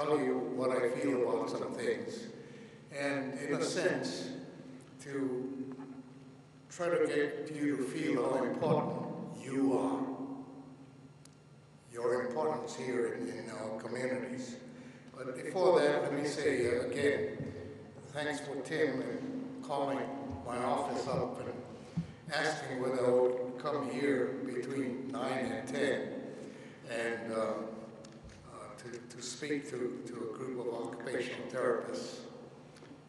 tell you what I feel about some things, and in a sense, to try to get you to feel how important you are, your importance here in our communities. But before that, let me say again, thanks for Tim and calling my office up and asking whether I would come here between 9 and 10 and to speak to a group of occupational therapists.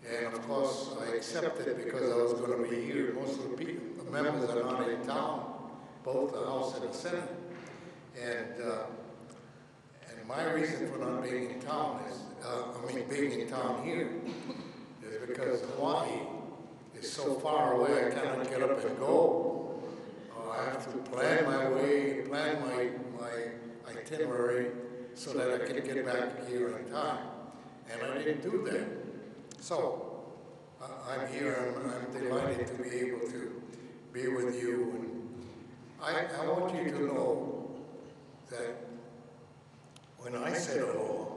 And of course, I accepted because I was going to be here. Most of the members are not in town, both the House and the Senate. And my reason for not being in town is, being in town here, is because Hawaii is so far away I cannot get up and go. I have to plan my way, plan my itinerary so that I can get back here in time. And I didn't do that. So I'm here and I'm delighted to be able to be with you. And I want you to know that when I said aloha,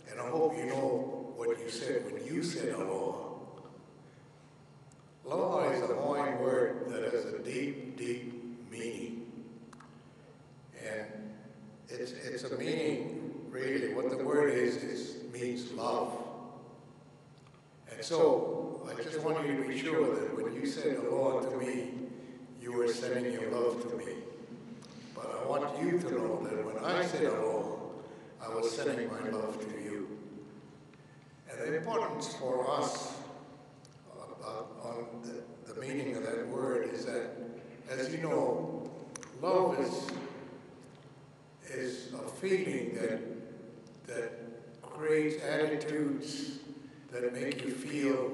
and I hope you know what you said when you said aloha, aloha is a Hawaiian word that has a deep, deep meaning. And it's a meaning, really, what the word means love. And so, I just want you to be sure that when you said aloha to me, you were sending your love to me. But I want you to know that when I said aloha, I was sending my love to you. And the importance for us on the meaning of that word is that, as you know, love is a feeling that creates attitudes that make you feel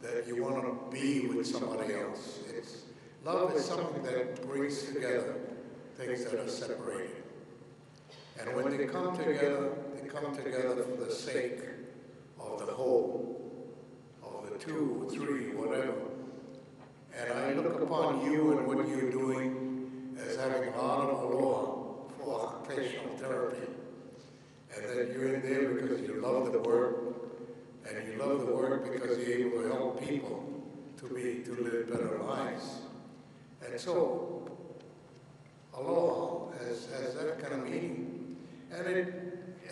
that you want to be with somebody else. Love is something that brings together things that are separated. And when they come together for the sake of the whole, of the two, three, whatever. And I look upon you and what you're doing as having a lot of aloha for occupational therapy. And that you're in there because you love the work, and you love the work because you're able to help people to live better lives. And so, aloha has that kind of meaning. And it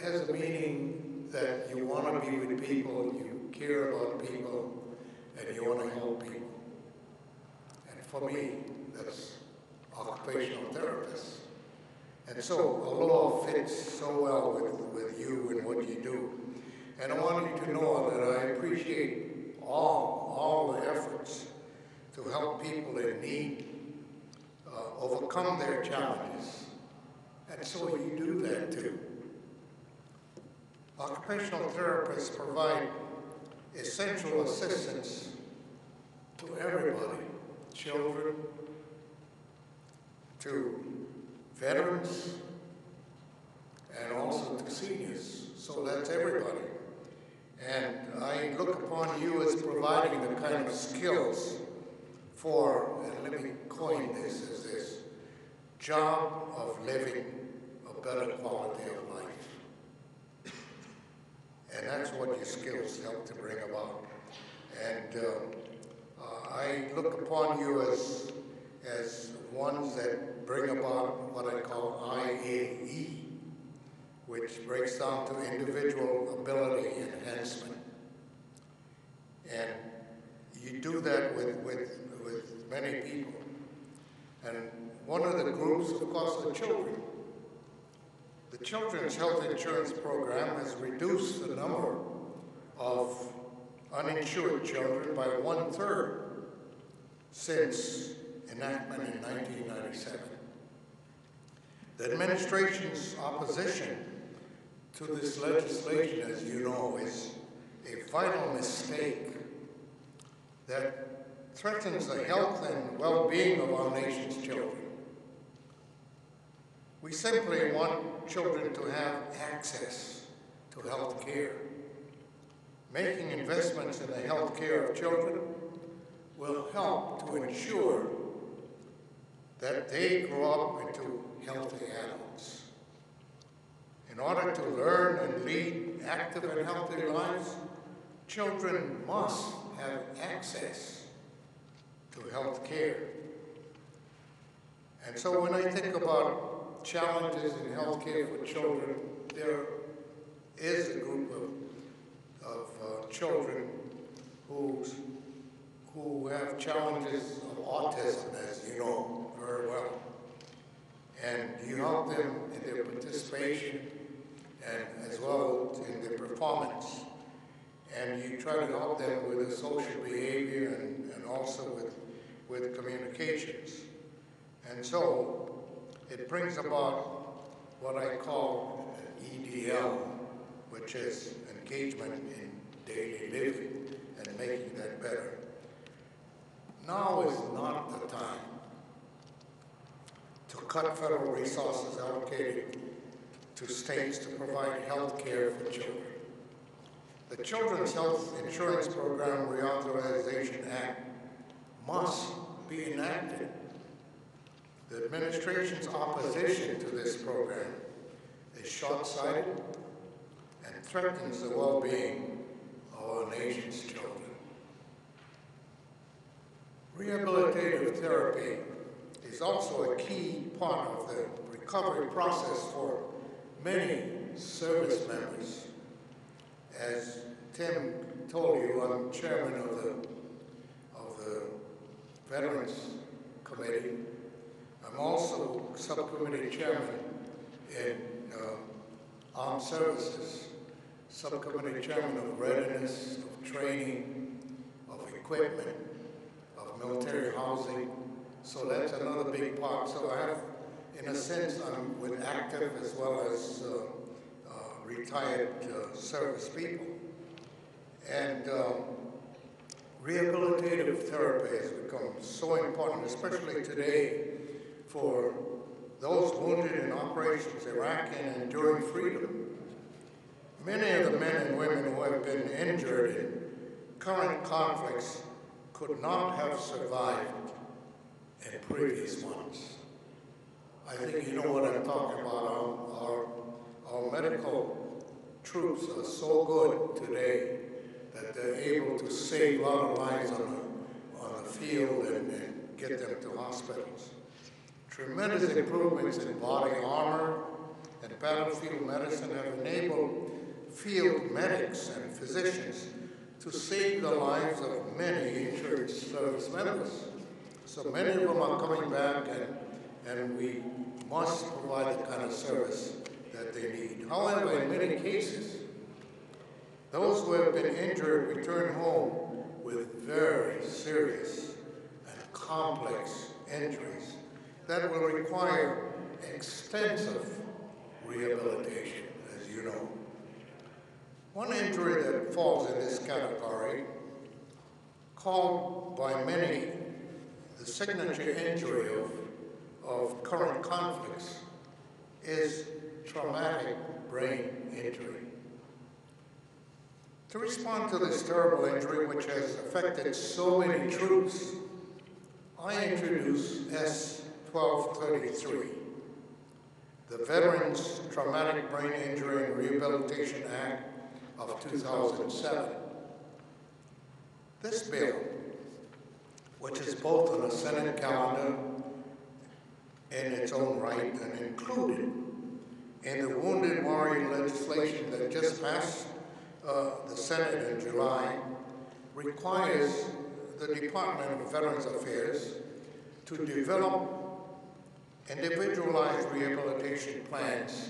has a meaning that you want to be with people, you care about people, and you want to help people. And for me, that's occupational therapist. And so aloha fits so well with you and what you do. And I want you to know that I appreciate all the efforts to help people in need overcome their challenges. And so you do that too. Occupational therapists provide essential assistance to everybody, children, to veterans, and also to seniors. So that's everybody. And I look upon you as providing the kind of skills for, and let me coin this as this, job of living a better quality of life. And that's what your skills help to bring about. And I look upon you as ones that bring about what I call IAE, which breaks down to individual ability enhancement. And you do that with many people. And one of the groups, of course, are children. The Children's Health Insurance Program has reduced the number of uninsured children by 1/3 since enactment in 1997. The administration's opposition to this legislation, as you know, is a vital mistake that threatens the health and well-being of our nation's children. We simply want children to have access to health care. Making investments in the health care of children will help to ensure that they grow up into healthy adults. In order to learn and lead active and healthy lives, children must have access to health care. And so when I think about challenges in health care for children, there is a group of children who have challenges of autism, as you know very well. And you help them in their participation and as well in their performance. And you try to help them with the social behavior and also with communications. And so it brings about what I call EDL, which is engagement in daily living and making that better. Now is not the time to cut federal resources allocated to states to provide health care for children. The Children's Health Insurance Program Reauthorization Act must be enacted. The administration's opposition to this program is short-sighted and threatens the well-being of our nation's children. Rehabilitative therapy is also a key part of the recovery process for many service members. As Tim told you, I'm chairman of the Veterans Committee. I'm also subcommittee chairman in Armed Services, subcommittee chairman of readiness, of training, of equipment, of military housing. So that's another big part. So I have, in a sense, I'm with active as well as retired service people. And rehabilitative therapy has become so important, especially today, for those wounded in operations Iraq and enduring freedom. Many of the men and women who have been injured in current conflicts could not have survived in previous ones. I think you know what I'm talking about. Our medical troops are so good today that they're able to save a lot of lives on the field and get them to hospitals. Tremendous improvements in body armor and battlefield medicine have enabled field medics and physicians to save the lives of many injured service members. So many of them are coming back, and we must provide the kind of service that they need. However, in many cases, those who have been injured return home with very serious and complex injuries that will require extensive rehabilitation, as you know. One injury that falls in this category, called by many the signature injury of current conflicts, is traumatic brain injury. To respond to this terrible injury, which has affected so many troops, I introduced S-1233, the Veterans Traumatic Brain Injury and Rehabilitation Act of 2007. This bill, which is both on the Senate calendar in its own right and included in the Wounded Warrior legislation that just passed the Senate in July, requires the Department of Veterans Affairs to develop individualized rehabilitation plans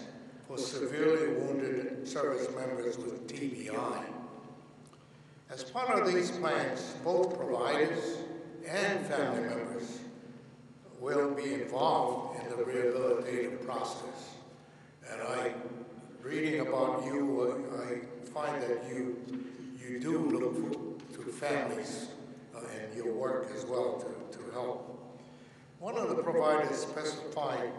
for severely wounded service members with TBI. As part of these plans, both providers and family members will be involved in the rehabilitative process. And reading about you, I find that you do look to families in your work as well to help. One of the providers specified